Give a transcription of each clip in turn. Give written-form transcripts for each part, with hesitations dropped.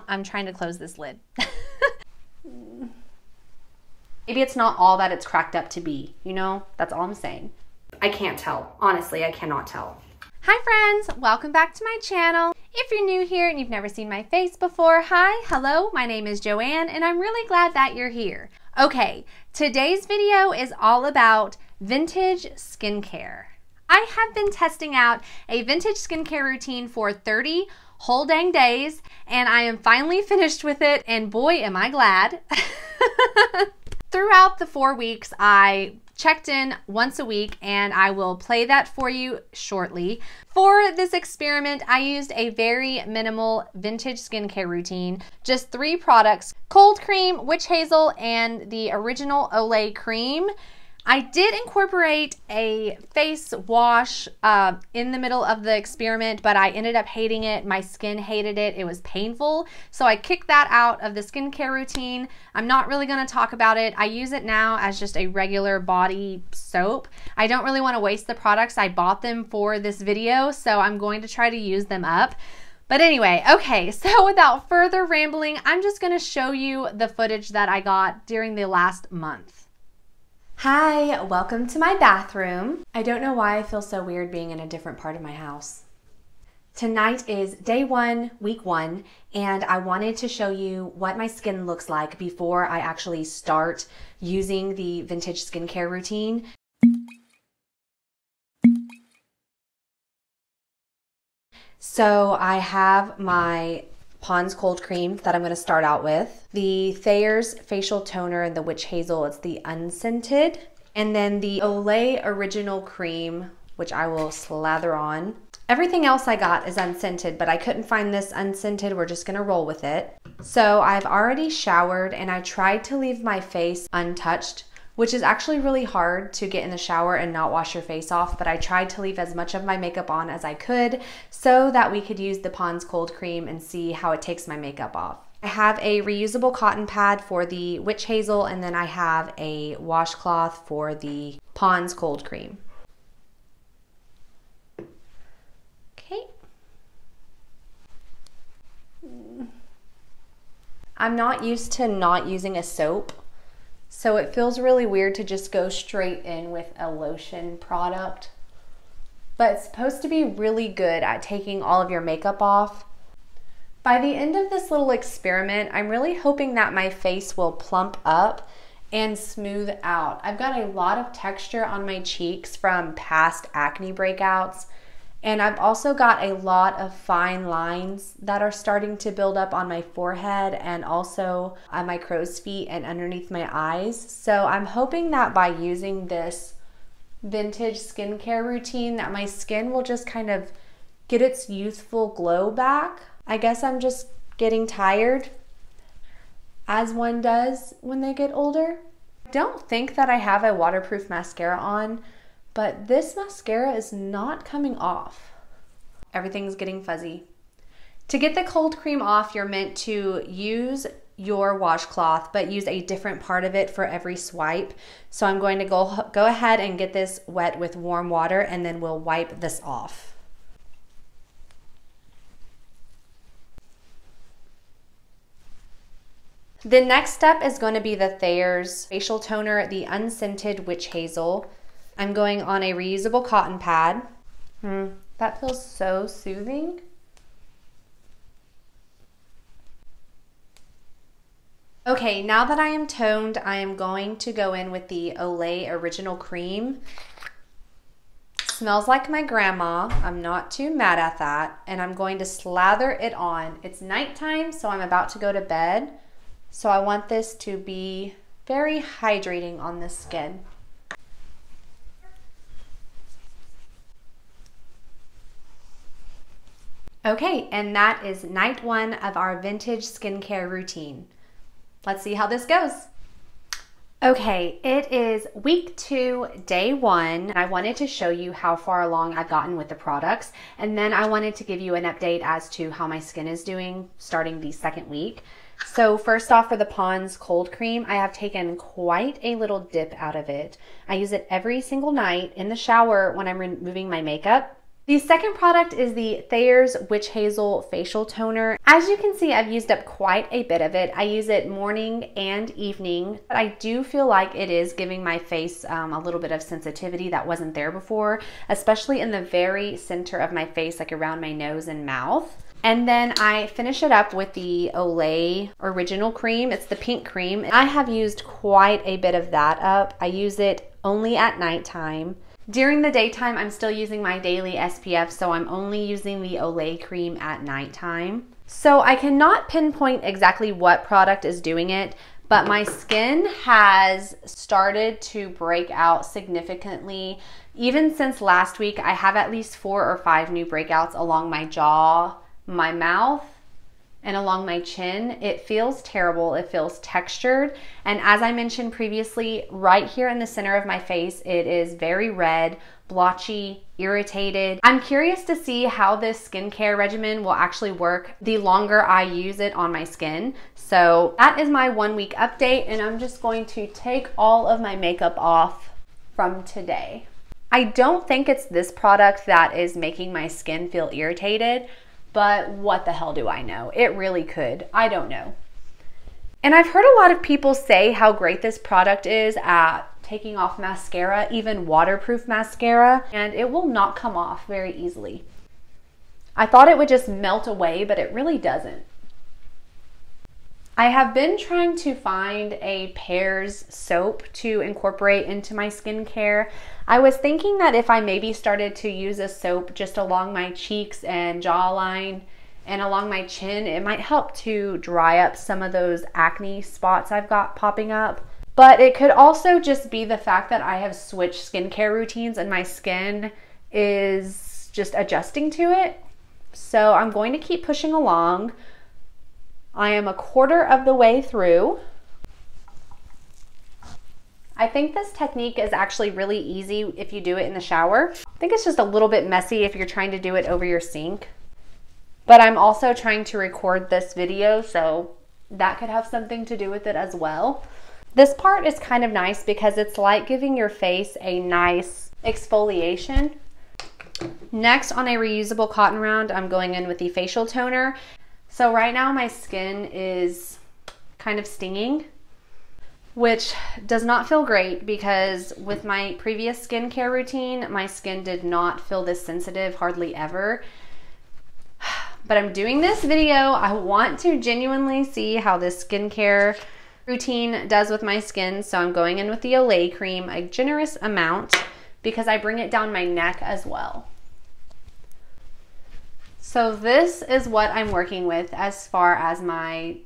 I'm trying to close this lid. Maybe it's not all that it's cracked up to be, you know? That's all I'm saying. I can't tell. Honestly, I cannot tell. Hi friends, welcome back to my channel. If you're new here and you've never seen my face before, hi, hello, my name is Joanne and I'm really glad that you're here. Okay, today's video is all about vintage skincare. I have been testing out a vintage skincare routine for 30 whole dang days and I am finally finished with it, and boy am I glad. Throughout the 4 weeks, I checked in once a week and I will play that for you shortly. For this experiment, I used a very minimal vintage skincare routine, just 3 products: cold cream, witch hazel, and the original Olay cream. I did incorporate a face wash in the middle of the experiment, but I ended up hating it. My skin hated it. It was painful. So I kicked that out of the skincare routine. I'm not really going to talk about it. I use it now as just a regular body soap. I don't really want to waste the products. I bought them for this video, so I'm going to try to use them up. But anyway, okay, so without further rambling, I'm just going to show you the footage that I got during the last month. Hi, welcome to my bathroom. I don't know why I feel so weird being in a different part of my house. Tonight is day 1, week 1, and I wanted to show you what my skin looks like before I actually start using the vintage skincare routine. So I have my Pond's cold cream that I'm going to start out with, the Thayer's facial toner and the witch hazel, it's the unscented, and then the Olay original cream, which I will slather on. Everything else I got is unscented, but I couldn't find this unscented. We're just going to roll with it. So I've already showered and I tried to leave my face untouched, which is actually really hard to get in the shower and not wash your face off, but I tried to leave as much of my makeup on as I could so that we could use the Pond's cold cream and see how it takes my makeup off. I have a reusable cotton pad for the witch hazel, and then I have a washcloth for the Pond's cold cream. Okay. I'm not used to not using a soap, so it feels really weird to just go straight in with a lotion product. But it's supposed to be really good at taking all of your makeup off. By the end of this little experiment, I'm really hoping that my face will plump up and smooth out. I've got a lot of texture on my cheeks from past acne breakouts, and I've also got a lot of fine lines that are starting to build up on my forehead and also on my crow's feet and underneath my eyes. So I'm hoping that by using this vintage skincare routine that my skin will just kind of get its youthful glow back. I guess I'm just getting tired, as one does when they get older. I don't think that I have a waterproof mascara on, but this mascara is not coming off. Everything's getting fuzzy. To get the cold cream off, you're meant to use your washcloth, but use a different part of it for every swipe. So I'm going to go ahead and get this wet with warm water, and then we'll wipe this off. The next step is going to be the Thayer's facial toner, the unscented witch hazel. I'm going on a reusable cotton pad. That feels so soothing. Okay, now that I am toned, I am going to go in with the Olay original cream. Smells like my grandma. I'm not too mad at that. And I'm going to slather it on. It's nighttime, so I'm about to go to bed. So I want this to be very hydrating on the skin. Okay, and that is night 1 of our vintage skincare routine. Let's see how this goes. Okay, it is week 2, day 1. I wanted to show you how far along I've gotten with the products, and then I wanted to give you an update as to how my skin is doing starting the 2nd week. So first off, for the Pond's cold cream, I have taken quite a little dip out of it. I use it every single night in the shower when I'm removing my makeup. The second product is the Thayer's Witch Hazel Facial Toner. As you can see, I've used up quite a bit of it. I use it morning and evening, but I do feel like it is giving my face a little bit of sensitivity that wasn't there before, especially in the very center of my face, like around my nose and mouth. And then I finish it up with the Olay Original Cream. It's the pink cream. I have used quite a bit of that up. I use it only at nighttime. During the daytime, I'm still using my daily SPF, so I'm only using the Olay Cream at nighttime. So I cannot pinpoint exactly what product is doing it, but my skin has started to break out significantly. Even since last week, I have at least 4 or 5 new breakouts along my jaw, my mouth, and along my chin. It feels terrible. It feels textured. And as I mentioned previously, right here in the center of my face, it is very red, blotchy, irritated. I'm curious to see how this skincare regimen will actually work the longer I use it on my skin. So that is my 1 week update, and I'm just going to take all of my makeup off from today. I don't think it's this product that is making my skin feel irritated, but what the hell do I know? It really could. I don't know. And I've heard a lot of people say how great this product is at taking off mascara, even waterproof mascara, and it will not come off very easily. I thought it would just melt away, but it really doesn't. I have been trying to find a Pears soap to incorporate into my skincare. I was thinking that if I maybe started to use a soap just along my cheeks and jawline and along my chin, it might help to dry up some of those acne spots I've got popping up. But it could also just be the fact that I have switched skincare routines and my skin is just adjusting to it. So I'm going to keep pushing along. I am a quarter of the way through. I think this technique is actually really easy if you do it in the shower. I think it's just a little bit messy if you're trying to do it over your sink. But I'm also trying to record this video, so that could have something to do with it as well. This part is kind of nice because it's like giving your face a nice exfoliation. Next, on a reusable cotton round, I'm going in with the facial toner. So right now my skin is kind of stinging, which does not feel great because with my previous skincare routine, my skin did not feel this sensitive hardly ever. But I'm doing this video. I want to genuinely see how this skincare routine does with my skin. So I'm going in with the Olay Cream, a generous amount, because I bring it down my neck as well. So this is what I'm working with as far as my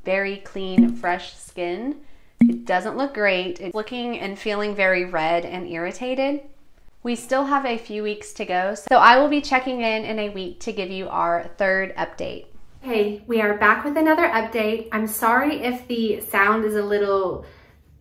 very clean, fresh skin. It doesn't look great. It's looking and feeling very red and irritated. We still have a few weeks to go, so I will be checking in a week to give you our third update. Hey, we are back with another update. I'm sorry if the sound is a little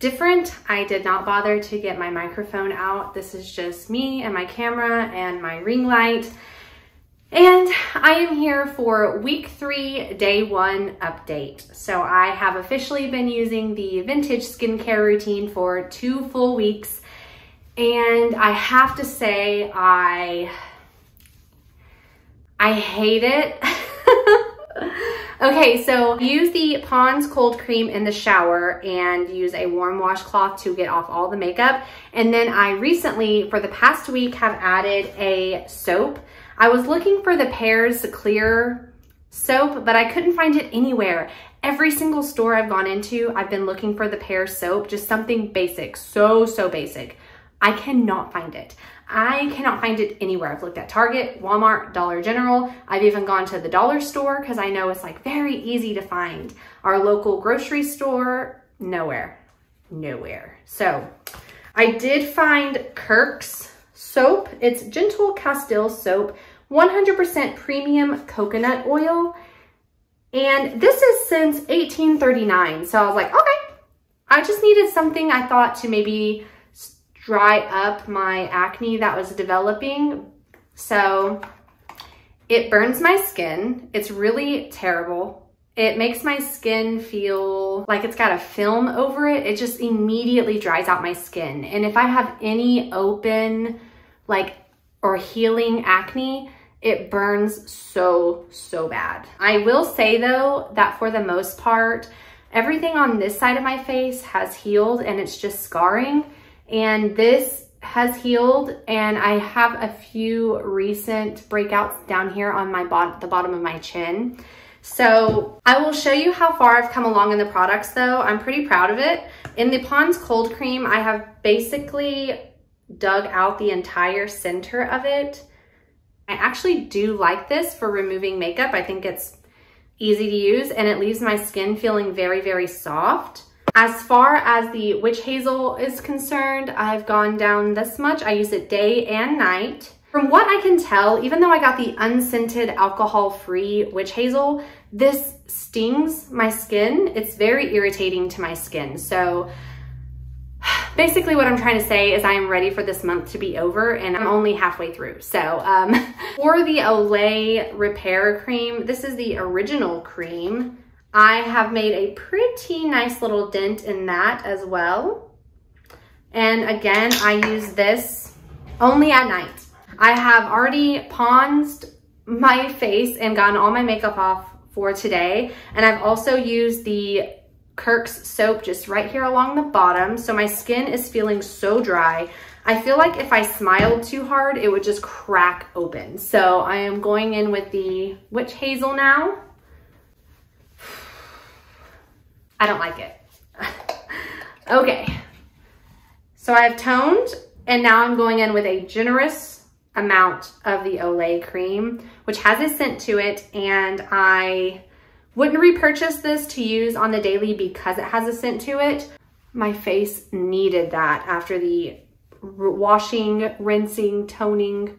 different. I did not bother to get my microphone out. This is just me and my camera and my ring light. And I am here for week 3, day 1 update. So I have officially been using the vintage skincare routine for 2 full weeks. And I have to say, I hate it. Okay, so use the Pond's cold cream in the shower and use a warm washcloth to get off all the makeup. And then I recently, for the past week, have added a soap. I was looking for the Pears Clear soap, but I couldn't find it anywhere. Every single store I've gone into, I've been looking for the Pears soap, just something basic, so basic. I cannot find it. I cannot find it anywhere. I've looked at Target, Walmart, Dollar General. I've even gone to the dollar store because I know it's like very easy to find. Our local grocery store, nowhere. So I did find Kirk's soap. It's Gentle Castile soap, 100% premium coconut oil. And this is since 1839. So I was like, okay, I just needed something I thought to maybe dry up my acne that was developing. So it burns my skin. It's really terrible. It makes my skin feel like it's got a film over it. It just immediately dries out my skin. And if I have any open, like, or healing acne, it burns so bad. I will say though that for the most part, everything on this side of my face has healed and it's just scarring. And this has healed, and I have a few recent breakouts down here on my the bottom of my chin. So I will show you how far I've come along in the products though. I'm pretty proud of it. In the Pond's Cold Cream, I have basically dug out the entire center of it. I actually do like this for removing makeup. I think it's easy to use and it leaves my skin feeling very soft. As far as the Witch Hazel is concerned, I've gone down this much. I use it day and night. From what I can tell, even though I got the unscented alcohol-free Witch Hazel, this stings my skin. It's very irritating to my skin. So basically what I'm trying to say is I am ready for this month to be over and I'm only halfway through. So for the Olay Repair Cream, this is the original cream. I have made a pretty nice little dent in that as well. And again, I use this only at night. I have already ponsed my face and gotten all my makeup off for today. And I've also used the Kirk's soap just right here along the bottom. So my skin is feeling so dry. I feel like if I smiled too hard, it would just crack open. So I am going in with the Witch Hazel now. I don't like it. Okay. So I've toned and now I'm going in with a generous amount of the Olay cream, which has a scent to it, and I wouldn't repurchase this to use on the daily because it has a scent to it. My face needed that after the washing, rinsing, toning.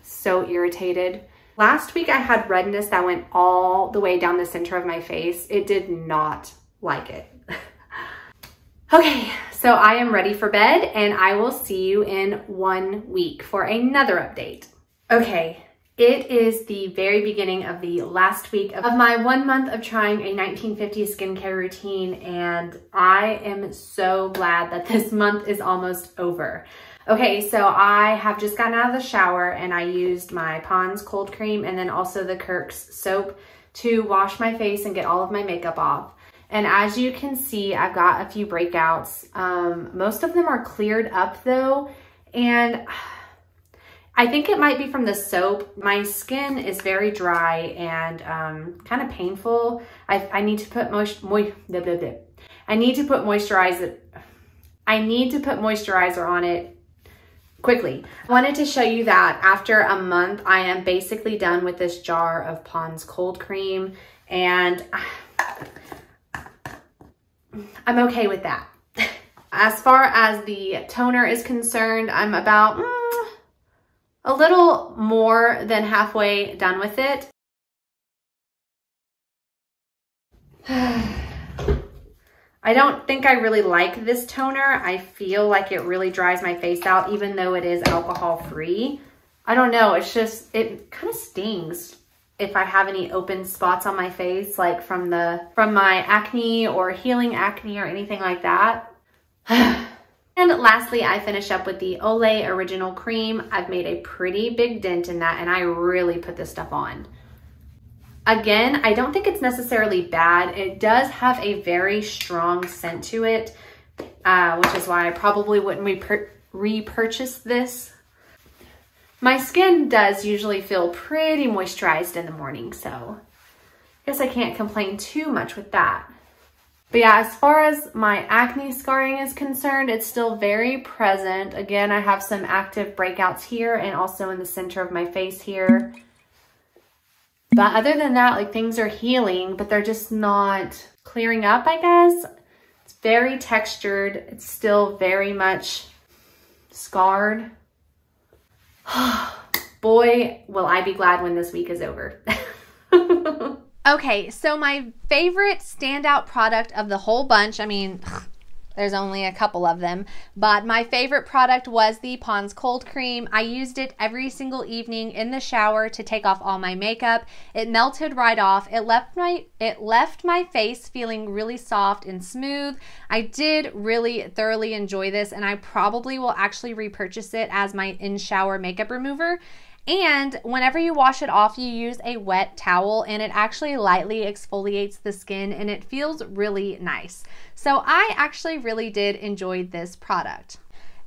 So irritated. Last week I had redness that went all the way down the center of my face. It did not like it. Okay, so I am ready for bed and I will see you in 1 week for another update. Okay, it is the very beginning of the last week of my 1 month of trying a 1950s skincare routine, and I am so glad that this month is almost over. Okay, so I have just gotten out of the shower and I used my Pond's Cold Cream and then also the Kirk's soap to wash my face and get all of my makeup off. And as you can see, I've got a few breakouts. Most of them are cleared up though, and I think it might be from the soap. My skin is very dry and kind of painful. I need to put moisturizer on it quickly. I wanted to show you that after a month, I am basically done with this jar of Pond's Cold Cream, and I'm okay with that. As far as the toner is concerned, I'm about a little more than halfway done with it. I don't think I really like this toner. I feel like it really dries my face out, even though it is alcohol free. I don't know, it's just, it kind of stings if I have any open spots on my face, like from my acne or healing acne or anything like that. And lastly, I finish up with the Olay Original Cream. I've made a pretty big dent in that and I really put this stuff on. Again, I don't think it's necessarily bad. It does have a very strong scent to it, which is why I probably wouldn't repurchase this. My skin does usually feel pretty moisturized in the morning, so I guess I can't complain too much with that. But yeah, as far as my acne scarring is concerned, it's still very present. Again, I have some active breakouts here and also in the center of my face here. But other than that, like, things are healing, but they're just not clearing up, I guess. It's very textured. It's still very much scarred. Boy, will I be glad when this week is over. Okay, so my favorite standout product of the whole bunch, I mean, There's only a couple of them, but my favorite product was the Pond's Cold Cream. I used it every single evening in the shower to take off all my makeup. It melted right off. It left my face feeling really soft and smooth. I did really thoroughly enjoy this, and I probably will actually repurchase it as my in-shower makeup remover. And whenever you wash it off, you use a wet towel, and it actually lightly exfoliates the skin, and it feels really nice. So I actually really did enjoy this product.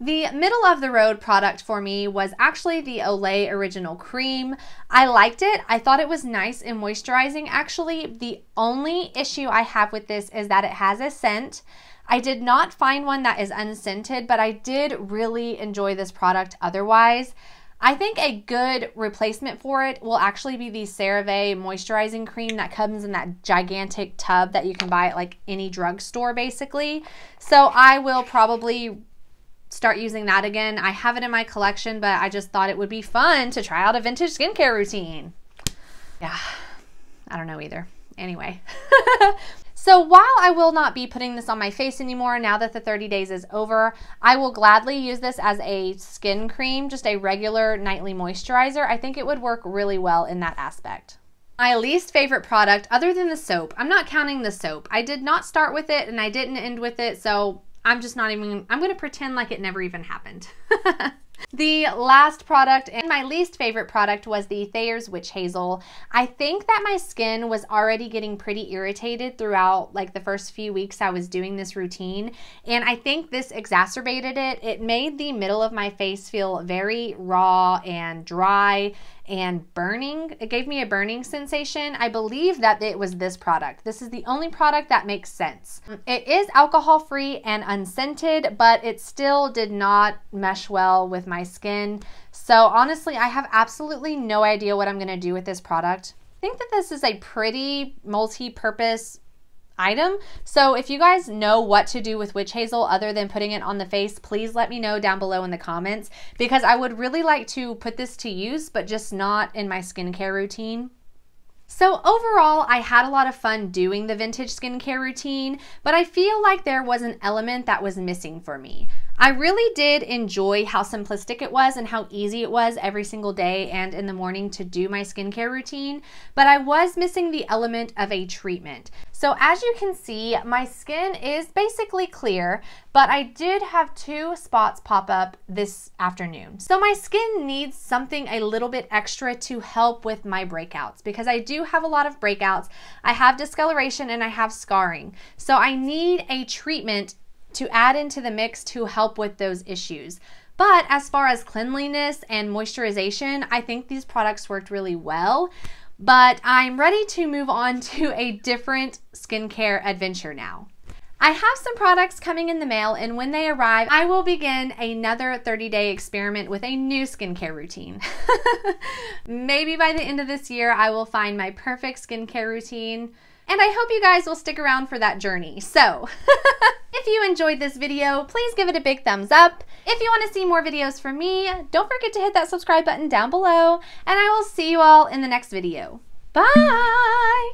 The middle of the road product for me was actually the Olay Original Cream. I liked it. I thought it was nice and moisturizing. Actually, the only issue I have with this is that it has a scent. I did not find one that is unscented, but I did really enjoy this product otherwise. I think a good replacement for it will actually be the CeraVe moisturizing cream that comes in that gigantic tub that you can buy at like any drugstore basically. So I will probably start using that again. I have it in my collection, but I just thought it would be fun to try out a vintage skincare routine. Yeah, I don't know either. Anyway. So while I will not be putting this on my face anymore now that the 30 days is over, I will gladly use this as a skin cream, just a regular nightly moisturizer. I think it would work really well in that aspect. My least favorite product, other than the soap, I'm not counting the soap. I did not start with it and I didn't end with it, so I'm going to pretend like it never even happened. The last product and my least favorite product was the Thayer's Witch Hazel. I think that my skin was already getting pretty irritated throughout like the first few weeks I was doing this routine, and I think this exacerbated it. It made the middle of my face feel very raw and dry and burning. It gave me a burning sensation. I believe that it was this product. This is the only product that makes sense. It is alcohol-free and unscented, but it still did not mesh well with my skin. So honestly, I have absolutely no idea what I'm gonna do with this product. I think that this is a pretty multi-purpose item. So if you guys know what to do with witch hazel other than putting it on the face, please let me know down below in the comments, because I would really like to put this to use, but just not in my skincare routine. So overall, I had a lot of fun doing the vintage skincare routine, but I feel like there was an element that was missing for me. I really did enjoy how simplistic it was and how easy it was every single day and in the morning to do my skincare routine, but I was missing the element of a treatment. So as you can see, my skin is basically clear, but I did have 2 spots pop up this afternoon. So my skin needs something a little bit extra to help with my breakouts, because I do have a lot of breakouts. I have discoloration and I have scarring. So I need a treatment to add into the mix to help with those issues. But as far as cleanliness and moisturization, I think these products worked really well. But I'm ready to move on to a different skincare adventure now. I have some products coming in the mail, and when they arrive, I will begin another 30-day experiment with a new skincare routine. Maybe by the end of this year, I will find my perfect skincare routine. And I hope you guys will stick around for that journey. So, if you enjoyed this video, please give it a big thumbs up. If you want to see more videos from me, don't forget to hit that subscribe button down below, and I will see you all in the next video. Bye!